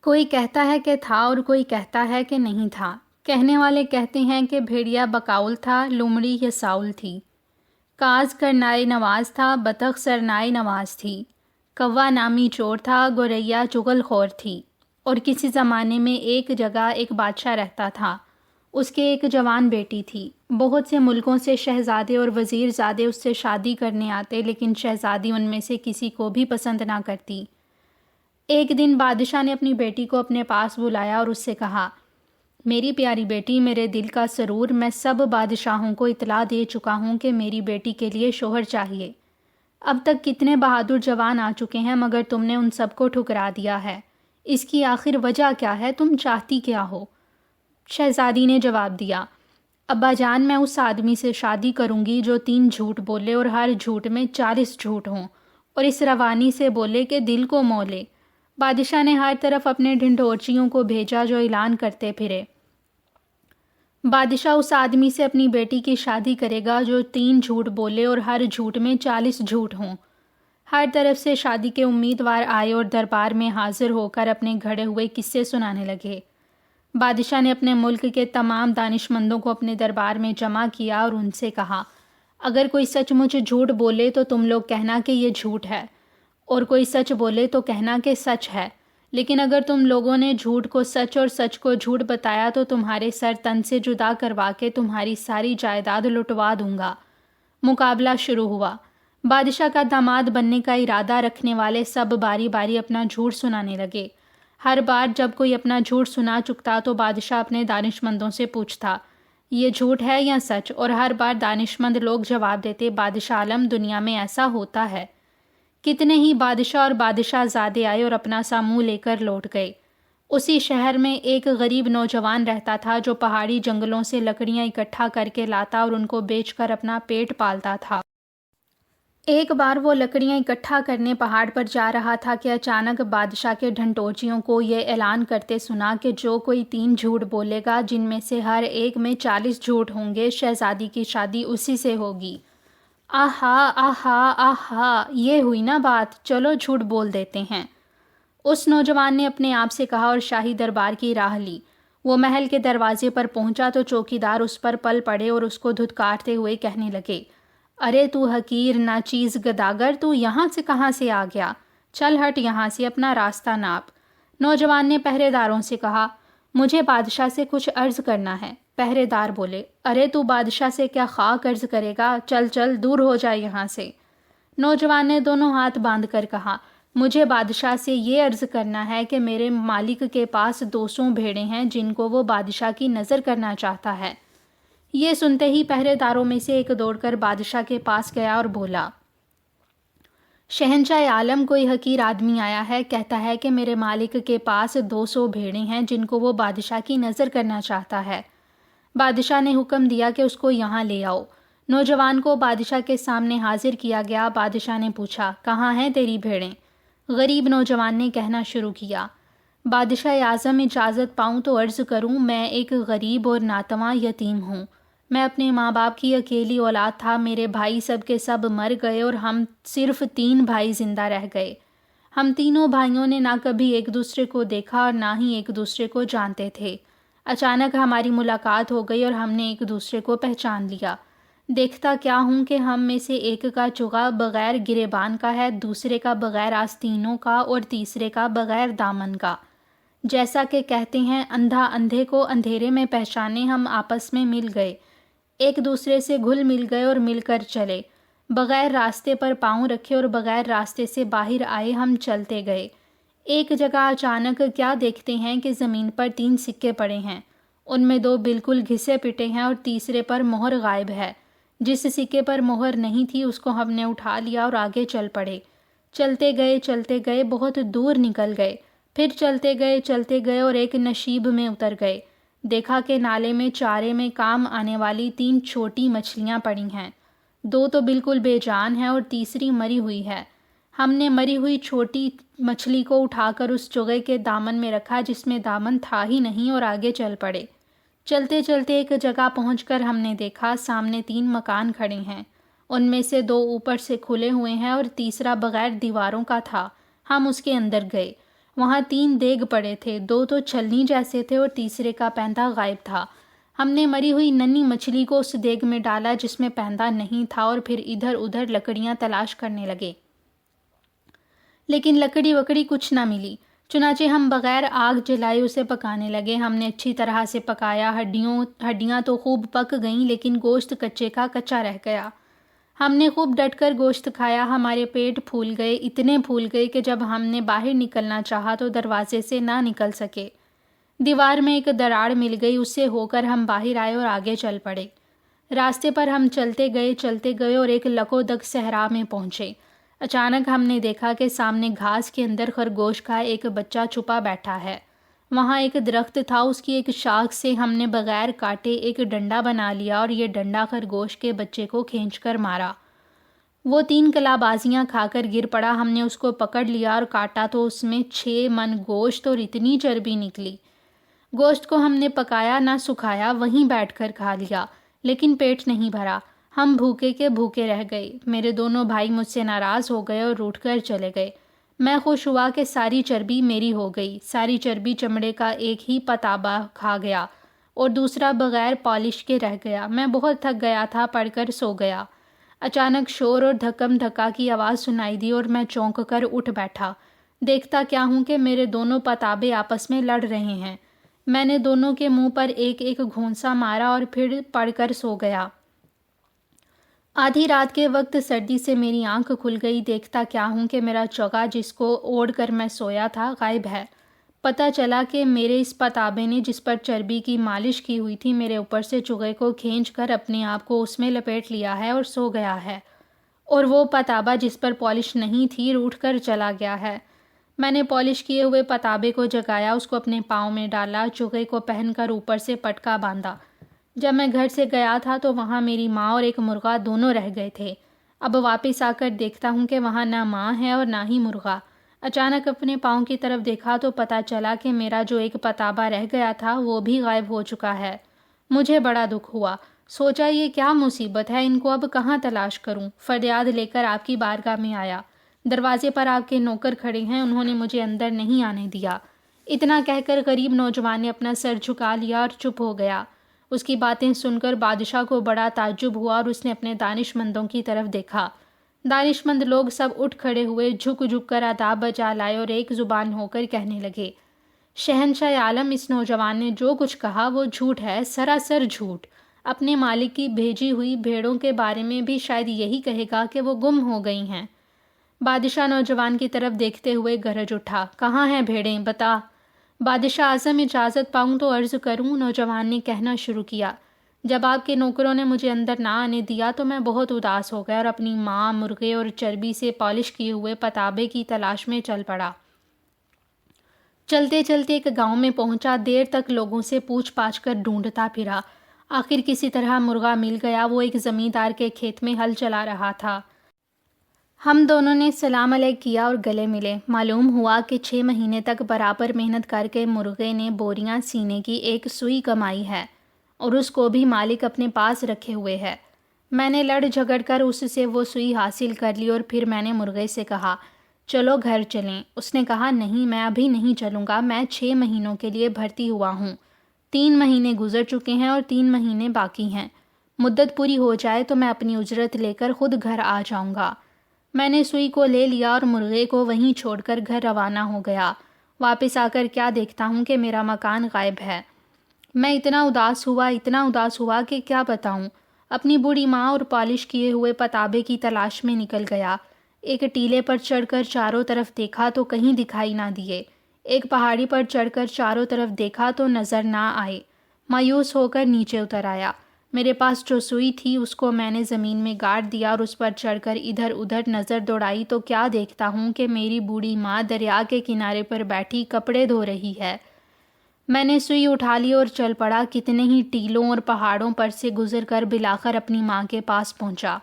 کوئی کہتا ہے کہ تھا اور کوئی کہتا ہے کہ نہیں تھا۔ کہنے والے کہتے ہیں کہ بھیڑیا بقاؤل تھا، لومڑی یساؤل تھی، کاز کرنائے نواز تھا، بطخ سرنائے نواز تھی، کوا نامی چور تھا، گوریا چغل خور تھی۔ اور کسی زمانے میں ایک جگہ ایک بادشاہ رہتا تھا، اس کے ایک جوان بیٹی تھی۔ بہت سے ملکوں سے شہزادے اور وزیر زادے اس سے شادی کرنے آتے، لیکن شہزادی ان میں سے کسی کو بھی پسند نہ کرتی۔ ایک دن بادشاہ نے اپنی بیٹی کو اپنے پاس بلایا اور اس سے کہا، میری پیاری بیٹی، میرے دل کا سرور، میں سب بادشاہوں کو اطلاع دے چکا ہوں کہ میری بیٹی کے لیے شوہر چاہیے۔ اب تک کتنے بہادر جوان آ چکے ہیں مگر تم نے ان سب کو ٹھکرا دیا ہے۔ اس کی آخر وجہ کیا ہے؟ تم چاہتی کیا ہو؟ شہزادی نے جواب دیا، ابا جان، میں اس آدمی سے شادی کروں گی جو 3 جھوٹ بولے اور ہر جھوٹ میں 40 جھوٹ ہوں، اور اس روانی سے بولے کہ دل کو مو لے۔ بادشاہ نے ہر طرف اپنے ڈھنڈورچیوں کو بھیجا جو اعلان کرتے پھرے، بادشاہ اس آدمی سے اپنی بیٹی کی شادی کرے گا جو 3 جھوٹ بولے اور ہر جھوٹ میں 40 جھوٹ ہوں۔ ہر طرف سے شادی کے امیدوار آئے اور دربار میں حاضر ہو کر اپنے گھڑے ہوئے قصے سنانے لگے۔ بادشاہ نے اپنے ملک کے تمام دانشمندوں کو اپنے دربار میں جمع کیا اور ان سے کہا، اگر کوئی سچ مچ جھوٹ بولے تو تم لوگ کہنا کہ یہ جھوٹ ہے، اور کوئی سچ بولے تو کہنا کہ سچ ہے، لیکن اگر تم لوگوں نے جھوٹ کو سچ اور سچ کو جھوٹ بتایا تو تمہارے سر تن سے جدا کروا کے تمہاری ساری جائیداد لٹوا دوں گا۔ مقابلہ شروع ہوا۔ بادشاہ کا داماد بننے کا ارادہ رکھنے والے سب باری باری اپنا جھوٹ سنانے لگے۔ ہر بار جب کوئی اپنا جھوٹ سنا چکتا تو بادشاہ اپنے دانشمندوں سے پوچھتا، یہ جھوٹ ہے یا سچ؟ اور ہر بار دانشمند لوگ جواب دیتے، بادشاہ عالم، دنیا میں ایسا ہوتا ہے۔ کتنے ہی بادشاہ اور بادشاہ زادے آئے اور اپنا سا منہ لے کر لوٹ گئے۔ اسی شہر میں ایک غریب نوجوان رہتا تھا جو پہاڑی جنگلوں سے لکڑیاں اکٹھا کر کے لاتا اور ان کو بیچ کر اپنا پیٹ پالتا تھا۔ ایک بار وہ لکڑیاں اکٹھا کرنے پہاڑ پر جا رہا تھا کہ اچانک بادشاہ کے ڈھنٹوچیوں کو یہ اعلان کرتے سنا کہ جو کوئی 3 جھوٹ بولے گا جن میں سے ہر ایک میں 40 جھوٹ ہوں گے، شہزادی کی شادی اسی سے ہوگی۔ آہا آہا آہا، یہ ہوئی نا بات، چلو جھوٹ بول دیتے ہیں۔ اس نوجوان نے اپنے آپ سے کہا اور شاہی دربار کی راہ لی۔ وہ محل کے دروازے پر پہنچا تو چوکیدار اس پر پل پڑے اور اس کو دھتکارتے ہوئے کہنے لگے، ارے تو حقیر ناچیز گداگر، تو یہاں سے کہاں سے آ گیا؟ چل ہٹ یہاں سے، اپنا راستہ ناپ۔ نوجوان نے پہرے داروں سے کہا، مجھے بادشاہ سے کچھ عرض کرنا ہے۔ پہرے دار بولے، ارے تو بادشاہ سے کیا خاک عرض کرے گا؟ چل چل، دور ہو جائے یہاں سے۔ نوجوان نے دونوں ہاتھ باندھ کر کہا، مجھے بادشاہ سے یہ عرض کرنا ہے کہ میرے مالک کے پاس 200 بھیڑیں ہیں جن کو وہ بادشاہ کی نظر کرنا چاہتا ہے۔ یہ سنتے ہی پہرے داروں میں سے ایک دوڑ کر بادشاہ کے پاس گیا اور بولا، شہنشاہ عالم، کوئی حقیر آدمی آیا ہے، کہتا ہے کہ میرے مالک کے پاس 200 بھیڑیں ہیں جن کو وہ بادشاہ کی نظر کرنا چاہتا ہے۔ بادشاہ نے حکم دیا کہ اس کو یہاں لے آؤ۔ نوجوان کو بادشاہ کے سامنے حاضر کیا گیا۔ بادشاہ نے پوچھا، کہاں ہیں تیری بھیڑیں؟ غریب نوجوان نے کہنا شروع کیا، بادشاہ اعظم، اجازت پاؤں تو عرض کروں، میں ایک غریب اور ناتواں یتیم ہوں۔ میں اپنے ماں باپ کی اکیلی اولاد تھا، میرے بھائی سب کے سب مر گئے اور ہم صرف 3 بھائی زندہ رہ گئے۔ ہم تینوں بھائیوں نے نہ کبھی ایک دوسرے کو دیکھا اور نہ ہی ایک دوسرے کو جانتے تھے۔ اچانک ہماری ملاقات ہو گئی اور ہم نے ایک دوسرے کو پہچان لیا۔ دیکھتا کیا ہوں کہ ہم میں سے ایک کا چغا بغیر گریبان کا ہے، دوسرے کا بغیر آستینوں کا اور تیسرے کا بغیر دامن کا۔ جیسا کہ کہتے ہیں، اندھا اندھے کو اندھیرے میں پہچانے، ہم آپس میں مل گئے، ایک دوسرے سے گھل مل گئے اور مل کر چلے۔ بغیر راستے پر پاؤں رکھے اور بغیر راستے سے باہر آئے ہم چلتے گئے۔ ایک جگہ اچانک کیا دیکھتے ہیں کہ زمین پر 3 سکے پڑے ہیں، ان میں 2 بالکل گھسے پٹے ہیں اور تیسرے پر مہر غائب ہے۔ جس سکے پر مہر نہیں تھی اس کو ہم نے اٹھا لیا اور آگے چل پڑے۔ چلتے گئے بہت دور نکل گئے، پھر چلتے گئے اور ایک نشیب میں اتر گئے۔ دیکھا کہ نالے میں چارے میں کام آنے والی 3 چھوٹی مچھلیاں پڑی ہیں، 2 تو بالکل بے جان ہیں اور تیسری مری ہوئی ہے۔ ہم نے مری ہوئی چھوٹی مچھلی کو اٹھا کر اس چوغے کے دامن میں رکھا جس میں دامن تھا ہی نہیں اور آگے چل پڑے۔ چلتے چلتے ایک جگہ پہنچ کر ہم نے دیکھا سامنے 3 مکان کھڑے ہیں، ان میں سے 2 اوپر سے کھلے ہوئے ہیں اور تیسرا بغیر دیواروں کا تھا۔ ہم اس کے اندر گئے، وہاں 3 دیگ پڑے تھے، 2 تو چھلنی جیسے تھے اور تیسرے کا پیندا غائب تھا۔ ہم نے مری ہوئی ننھی مچھلی کو اس دیگ میں ڈالا جس میں پیندا نہیں تھا اور پھر ادھر ادھر لکڑیاں تلاش کرنے لگے، لیکن لکڑی وکڑی کچھ نہ ملی۔ چنانچہ ہم بغیر آگ جلائے اسے پکانے لگے۔ ہم نے اچھی طرح سے پکایا، ہڈیاں تو خوب پک گئیں لیکن گوشت کچے کا کچا رہ گیا۔ ہم نے خوب ڈٹ کر گوشت کھایا، ہمارے پیٹ پھول گئے، اتنے پھول گئے کہ جب ہم نے باہر نکلنا چاہا تو دروازے سے نہ نکل سکے۔ دیوار میں ایک دراڑ مل گئی، اس سے ہو کر ہم باہر آئے اور آگے چل پڑے۔ راستے پر ہم چلتے گئے اور ایک لکودک صحرا میں پہنچے۔ اچانک ہم نے دیکھا کہ سامنے گھاس کے اندر خرگوش کا ایک بچہ چھپا بیٹھا ہے۔ وہاں ایک درخت تھا، اس کی ایک شاخ سے ہم نے بغیر کاٹے ایک ڈنڈا بنا لیا اور یہ ڈنڈا خرگوش کے بچے کو کھینچ کر مارا۔ وہ 3 کلابازیاں کھا کر گر پڑا۔ ہم نے اس کو پکڑ لیا اور کاٹا تو اس میں 6 من گوشت اور اتنی چربی نکلی۔ گوشت کو ہم نے پکایا نہ سکھایا، وہیں بیٹھ کر کھا لیا، لیکن پیٹ نہیں بھرا۔ ہم بھوکے کے بھوکے رہ گئے۔ میرے دونوں بھائی مجھ سے ناراض ہو گئے اور روٹھ کر چلے گئے۔ میں خوش ہوا کہ ساری چربی میری ہو گئی۔ ساری چربی چمڑے کا ایک ہی پتابہ کھا گیا اور دوسرا بغیر پالش کے رہ گیا۔ میں بہت تھک گیا تھا، پڑ کر سو گیا۔ اچانک شور اور دھکم دھکا کی آواز سنائی دی اور میں چونک کر اٹھ بیٹھا۔ دیکھتا کیا ہوں کہ میرے دونوں پتابے آپس میں لڑ رہے ہیں۔ میں نے دونوں کے منہ پر ایک ایک گھونسا مارا اور پھر پڑ کر سو گیا۔ آدھی رات کے وقت سردی سے میری آنکھ کھل گئی۔ دیکھتا کیا ہوں کہ میرا چوگا جس کو اوڑھ کر میں سویا تھا غائب ہے۔ پتہ چلا کہ میرے اس پتابے نے جس پر چربی کی مالش کی ہوئی تھی میرے اوپر سے چوگے کو کھینچ کر اپنے آپ کو اس میں لپیٹ لیا ہے اور سو گیا ہے، اور وہ پتابہ جس پر پالش نہیں تھی روٹھ کر چلا گیا ہے۔ میں نے پالش کیے ہوئے پتابے کو جگایا، اس کو اپنے پاؤں میں ڈالا، چوگے کو پہن کر اوپر سے پٹکا باندھا۔ جب میں گھر سے گیا تھا تو وہاں میری ماں اور ایک مرغا دونوں رہ گئے تھے۔ اب واپس آ کر دیکھتا ہوں کہ وہاں نہ ماں ہے اور نہ ہی مرغا۔ اچانک اپنے پاؤں کی طرف دیکھا تو پتہ چلا کہ میرا جو ایک پتابہ رہ گیا تھا وہ بھی غائب ہو چکا ہے۔ مجھے بڑا دکھ ہوا۔ سوچا یہ کیا مصیبت ہے، ان کو اب کہاں تلاش کروں۔ فریاد لے کر آپ کی بارگاہ میں آیا۔ دروازے پر آپ کے نوکر کھڑے ہیں، انہوں نے مجھے اندر نہیں آنے دیا۔ اتنا کہہ کر غریب نوجوان نے اپنا سر جھکا لیا اور چپ ہو گیا۔ اس کی باتیں سن کر بادشاہ کو بڑا تعجب ہوا اور اس نے اپنے دانش مندوں کی طرف دیکھا۔ دانش مند لوگ سب اٹھ کھڑے ہوئے، جھک جھک کر آداب بجا لائے اور ایک زبان ہو کر کہنے لگے، شہنشاہ عالم، اس نوجوان نے جو کچھ کہا وہ جھوٹ ہے، سراسر جھوٹ۔ اپنے مالک کی بھیجی ہوئی بھیڑوں کے بارے میں بھی شاید یہی کہے گا کہ وہ گم ہو گئی ہیں۔ بادشاہ نوجوان کی طرف دیکھتے ہوئے گرج اٹھا، کہاں ہیں بھیڑیں، بتا۔ بادشاہ اعظم، اجازت پاؤں تو عرض کروں، نوجوان نے کہنا شروع کیا۔ جب آپ کے نوکروں نے مجھے اندر نہ آنے دیا تو میں بہت اداس ہو گیا اور اپنی ماں، مرغے اور چربی سے پالش کیے ہوئے پتابے کی تلاش میں چل پڑا۔ چلتے چلتے ایک گاؤں میں پہنچا، دیر تک لوگوں سے پوچھ پاچھ کر ڈھونڈتا پھرا۔ آخر کسی طرح مرغا مل گیا، وہ ایک زمیندار کے کھیت میں ہل چلا رہا تھا۔ ہم دونوں نے سلام علیک کیا اور گلے ملے۔ معلوم ہوا کہ 6 مہینے تک برابر محنت کر کے مرغے نے بوریاں سینے کی ایک سوئی کمائی ہے اور اس کو بھی مالک اپنے پاس رکھے ہوئے ہے۔ میں نے لڑ جھگڑ کر اس سے وہ سوئی حاصل کر لی اور پھر میں نے مرغے سے کہا، چلو گھر چلیں۔ اس نے کہا، نہیں، میں ابھی نہیں چلوں گا، میں 6 مہینوں کے لیے بھرتی ہوا ہوں۔ 3 مہینے گزر چکے ہیں اور 3 مہینے باقی ہیں۔ مدت پوری ہو جائے تو میں اپنی اجرت لے کر خود گھر آ جاؤں گا۔ میں نے سوئی کو لے لیا اور مرغے کو وہیں چھوڑ کر گھر روانہ ہو گیا۔ واپس آ کر کیا دیکھتا ہوں کہ میرا مکان غائب ہے۔ میں اتنا اداس ہوا کہ کیا بتاؤں۔ اپنی بوڑھی ماں اور پالش کیے ہوئے پتابے کی تلاش میں نکل گیا۔ ایک ٹیلے پر چڑھ کر چاروں طرف دیکھا تو کہیں دکھائی نہ دیے۔ ایک پہاڑی پر چڑھ کر چاروں طرف دیکھا تو نظر نہ آئے۔ مایوس ہو کر نیچے اتر آیا۔ میرے پاس جو سوئی تھی اس کو میں نے زمین میں گاڑ دیا اور اس پر چڑھ کر ادھر ادھر نظر دوڑائی تو کیا دیکھتا ہوں کہ میری بوڑھی ماں دریا کے کنارے پر بیٹھی کپڑے دھو رہی ہے۔ میں نے سوئی اٹھا لی اور چل پڑا۔ کتنے ہی ٹیلوں اور پہاڑوں پر سے گزر کر بالآخر اپنی ماں کے پاس پہنچا۔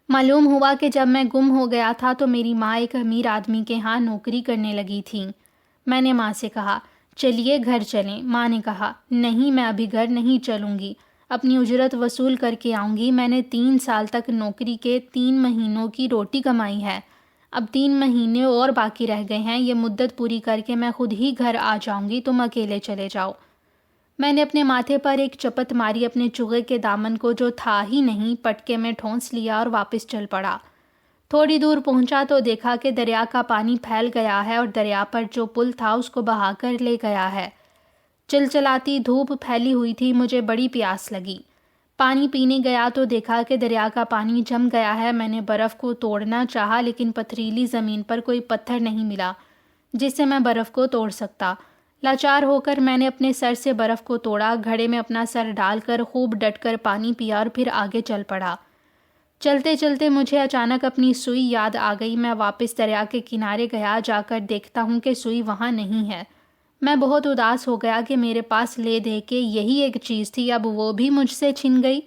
معلوم ہوا کہ جب میں گم ہو گیا تھا تو میری ماں ایک امیر آدمی کے ہاں نوکری کرنے لگی تھی۔ میں نے ماں سے کہا، چلیے گھر چلیں۔ ماں نے کہا، نہیں، میں ابھی گھر نہیں چلوں گی، اپنی اجرت وصول کر کے آؤں گی۔ میں نے 3 سال تک نوکری کے 3 مہینوں کی روٹی کمائی ہے، اب 3 مہینے اور باقی رہ گئے ہیں، یہ مدت پوری کر کے میں خود ہی گھر آ جاؤں گی، تم اکیلے چلے جاؤ۔ میں نے اپنے ماتھے پر ایک چپت ماری، اپنے چوغے کے دامن کو جو تھا ہی نہیں پٹکے میں ٹھونس لیا اور واپس چل پڑا۔ تھوڑی دور پہنچا تو دیکھا کہ دریا کا پانی پھیل گیا ہے اور دریا پر جو پل تھا اس کو بہا کر لے گیا ہے۔ چلچلاتی دھوپ پھیلی ہوئی تھی، مجھے بڑی پیاس لگی۔ پانی پینے گیا تو دیکھا کہ دریا کا پانی جم گیا ہے۔ میں نے برف کو توڑنا چاہا لیکن پتھریلی زمین پر کوئی پتھر نہیں ملا جس سے میں برف کو توڑ سکتا۔ لاچار ہو کر میں نے اپنے سر سے برف کو توڑا، گھڑے میں اپنا سر ڈال کر خوب ڈٹ کر پانی پیا اور پھر آگے چل پڑا۔ چلتے چلتے مجھے اچانک اپنی سوئی یاد آ گئی۔ میں واپس دریا کے کنارے گیا، جا کر دیکھتا ہوں کہ سوئی وہاں نہیں ہے۔ میں بہت اداس ہو گیا کہ میرے پاس لے دے کے یہی ایک چیز تھی، اب وہ بھی مجھ سے چھن گئی۔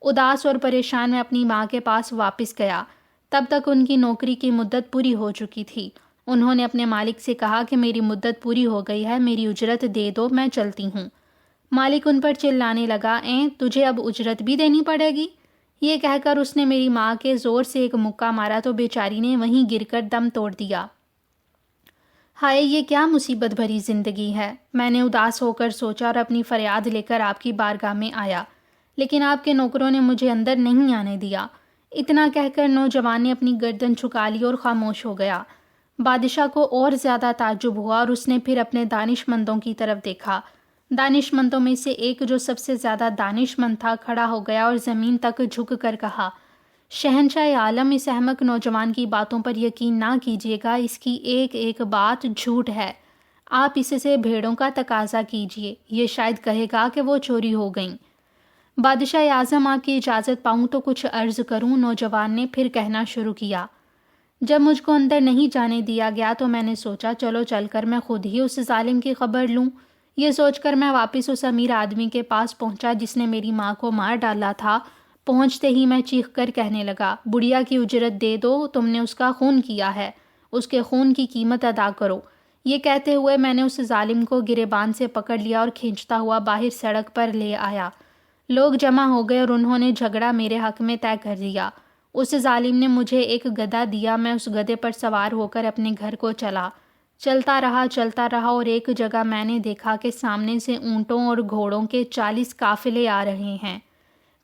اداس اور پریشان میں اپنی ماں کے پاس واپس گیا۔ تب تک ان کی نوکری کی مدت پوری ہو چکی تھی۔ انہوں نے اپنے مالک سے کہا کہ میری مدت پوری ہو گئی ہے، میری اجرت دے دو، میں چلتی ہوں۔ مالک ان پر چلانے لگا، تجھے اب اجرت بھی دینی پڑے گی؟ یہ کہہ کر اس نے میری ماں کے زور سے ایک مکہ مارا تو بیچاری نے وہیں گر کر دم توڑ دیا۔ ہائے، یہ کیا مصیبت بھری زندگی ہے، میں نے اداس ہو کر سوچا اور اپنی فریاد لے کر آپ کی بارگاہ میں آیا، لیکن آپ کے نوکروں نے مجھے اندر نہیں آنے دیا۔ اتنا کہہ کر نوجوان نے اپنی گردن جھکا لی اور خاموش ہو گیا۔ بادشاہ کو اور زیادہ تعجب ہوا اور اس نے پھر اپنے دانش مندوں کی طرف دیکھا۔ دانش مندوں میں سے ایک جو سب سے زیادہ دانش مند تھا کھڑا ہو گیا اور زمین تک جھک کر کہا، شہنشاہ عالم، اس احمق نوجوان کی باتوں پر یقین نہ کیجیے گا، اس کی ایک ایک بات جھوٹ ہے۔ آپ اس سے بھیڑوں کا تقاضا کیجیے، یہ شاید کہے گا کہ وہ چوری ہو گئیں۔ بادشاہ اعظم، آپ کی اجازت پاؤں تو کچھ عرض کروں، نوجوان نے پھر کہنا شروع کیا۔ جب مجھ کو اندر نہیں جانے دیا گیا تو میں نے سوچا چلو چل کر میں خود ہی اس ظالم کی خبر لوں۔ یہ سوچ کر میں واپس اس امیر آدمی کے پاس پہنچا جس نے میری ماں کو مار ڈالا تھا۔ پہنچتے ہی میں چیخ کر کہنے لگا، بڑھیا کی اجرت دے دو، تم نے اس کا خون کیا ہے، اس کے خون کی قیمت ادا کرو۔ یہ کہتے ہوئے میں نے اس ظالم کو گریبان سے پکڑ لیا اور کھینچتا ہوا باہر سڑک پر لے آیا۔ لوگ جمع ہو گئے اور انہوں نے جھگڑا میرے حق میں طے کر دیا۔ اس ظالم نے مجھے ایک گدھا دیا، میں اس گدھے پر سوار ہو کر اپنے گھر کو چلتا رہا اور ایک جگہ میں نے دیکھا کہ سامنے سے اونٹوں اور گھوڑوں کے 40 قافلے آ رہے ہیں۔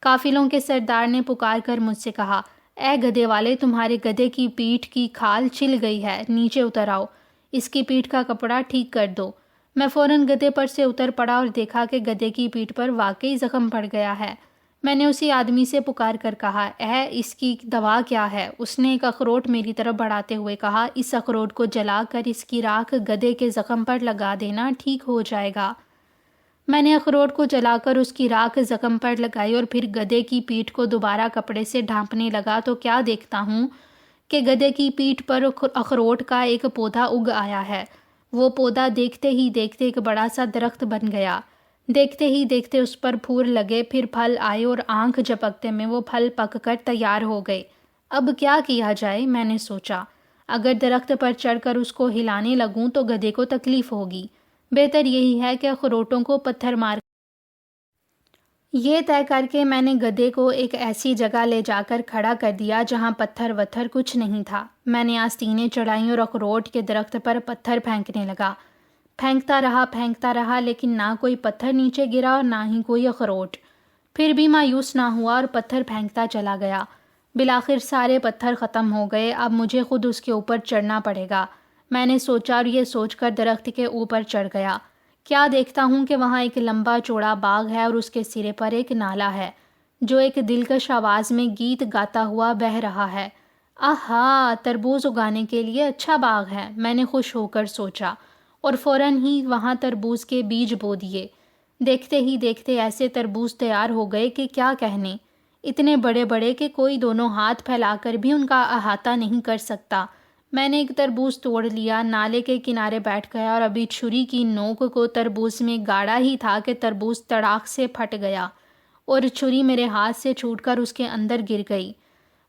قافلوں کے سردار نے پکار کر مجھ سے کہا، اے گدھے والے، تمہارے گدھے کی پیٹھ کی کھال چھل گئی ہے، نیچے اتر آؤ، اس کی پیٹھ کا کپڑا ٹھیک کر دو۔ میں فوراً گدھے پر سے اتر پڑا اور دیکھا کہ گدھے کی پیٹھ پر واقعی زخم پڑ گیا ہے۔ میں نے اسی آدمی سے پکار کر کہا، اس کی دوا کیا ہے؟ اس نے ایک اخروٹ میری طرف بڑھاتے ہوئے کہا، اس اخروٹ کو جلا کر اس کی راکھ گدھے کے زخم پر لگا دینا، ٹھیک ہو جائے گا۔ میں نے اخروٹ کو جلا کر اس کی راکھ زخم پر لگائی اور پھر گدھے کی پیٹھ کو دوبارہ کپڑے سے ڈھانپنے لگا تو کیا دیکھتا ہوں کہ گدھے کی پیٹھ پر اخروٹ کا ایک پودا اگ آیا ہے۔ وہ پودا دیکھتے ہی دیکھتے ایک بڑا سا درخت بن گیا۔ دیکھتے ہی دیکھتے اس پر پھول لگے، پھر پھل آئے اور آنکھ جھپکتے میں وہ پھل پک کر تیار ہو گئے۔ اب کیا کیا جائے؟ میں نے سوچا، اگر درخت پر چڑھ کر اس کو ہلانے لگوں تو گدھے کو تکلیف ہوگی، بہتر یہی ہے کہ اخروٹوں کو پتھر مار۔ یہ طے کر کے میں نے گدھے کو ایک ایسی جگہ لے جا کر کھڑا کر دیا جہاں پتھر وتھر کچھ نہیں تھا۔ میں نے آستینیں چڑھائیں اور اخروٹ کے درخت پر پتھر پھینکنے لگا۔ پھینکتا رہا لیکن نہ کوئی پتھر نیچے گرا اور نہ ہی کوئی اخروٹ۔ پھر بھی مایوس نہ ہوا اور پتھر پھینکتا چلا گیا۔ بالآخر سارے پتھر ختم ہو گئے، اب مجھے خود اس کے اوپر چڑھنا پڑے گا۔ میں نے سوچا اور یہ سوچ کر درخت کے اوپر چڑھ گیا۔ کیا دیکھتا ہوں کہ وہاں ایک لمبا چوڑا باغ ہے اور اس کے سرے پر ایک نالا ہے جو ایک دلکش آواز میں گیت گاتا ہوا بہہ رہا ہے۔ آہا، تربوز اگانے کے لیے اچھا باغ ہے، میں نے خوش ہو کر سوچا اور فوراً ہی وہاں تربوز کے بیج بو دیے۔ دیکھتے ہی دیکھتے ایسے تربوز تیار ہو گئے کہ کیا کہنے، اتنے بڑے بڑے کہ کوئی دونوں ہاتھ پھیلا کر بھی ان کا احاطہ نہیں کر سکتا۔ میں نے ایک تربوز توڑ لیا، نالے کے کنارے بیٹھ گیا اور ابھی چھری کی نوک کو تربوز میں گاڑا ہی تھا کہ تربوز تڑاک سے پھٹ گیا اور چھری میرے ہاتھ سے چھوٹ کر اس کے اندر گر گئی۔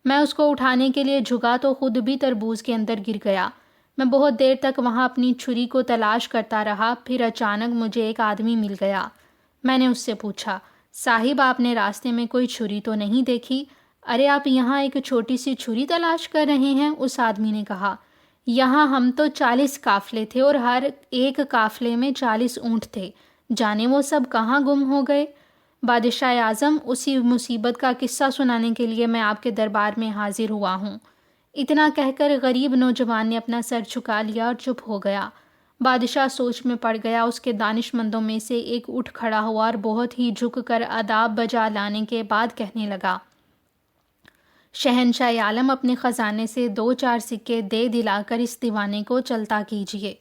میں اس کو اٹھانے کے لیے جھکا تو خود بھی تربوز کے اندر گر گیا۔ میں بہت دیر تک وہاں اپنی چھری کو تلاش کرتا رہا، پھر اچانک مجھے ایک آدمی مل گیا۔ میں نے اس سے پوچھا، صاحب، آپ نے راستے میں کوئی چھری تو نہیں دیکھی؟ ارے آپ یہاں ایک چھوٹی سی چھری تلاش کر رہے ہیں؟ اس آدمی نے کہا۔ یہاں ہم تو 40 قافلے تھے اور ہر ایک قافلے میں 40 اونٹ تھے، جانے وہ سب کہاں گم ہو گئے؟ بادشاہ اعظم، اسی مصیبت کا قصہ سنانے کے لیے میں آپ کے دربار میں حاضر ہوا ہوں۔ اتنا کہہ کر غریب نوجوان نے اپنا سر جھکا لیا اور چپ ہو گیا۔ بادشاہ سوچ میں پڑ گیا۔ اس کے دانش مندوں میں سے ایک اٹھ کھڑا ہوا اور بہت ہی جھک کر آداب بجا لانے کے بعد کہنے لگا، شہنشاہ عالم، اپنے خزانے سے 2-4 سکے دے دلا کر اس دیوانے کو چلتا کیجیے۔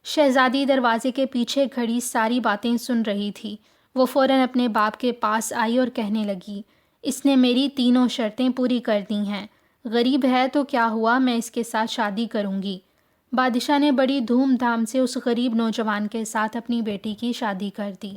شہزادی دروازے کے پیچھے کھڑی ساری باتیں سن رہی تھی۔ وہ فوراً اپنے باپ کے پاس آئی اور کہنے لگی، اس نے میری تینوں شرطیں پوری کر دی ہیں۔ غریب ہے تو کیا ہوا، میں اس کے ساتھ شادی کروں گی۔ بادشاہ نے بڑی دھوم دھام سے اس غریب نوجوان کے ساتھ اپنی بیٹی کی شادی کر دی۔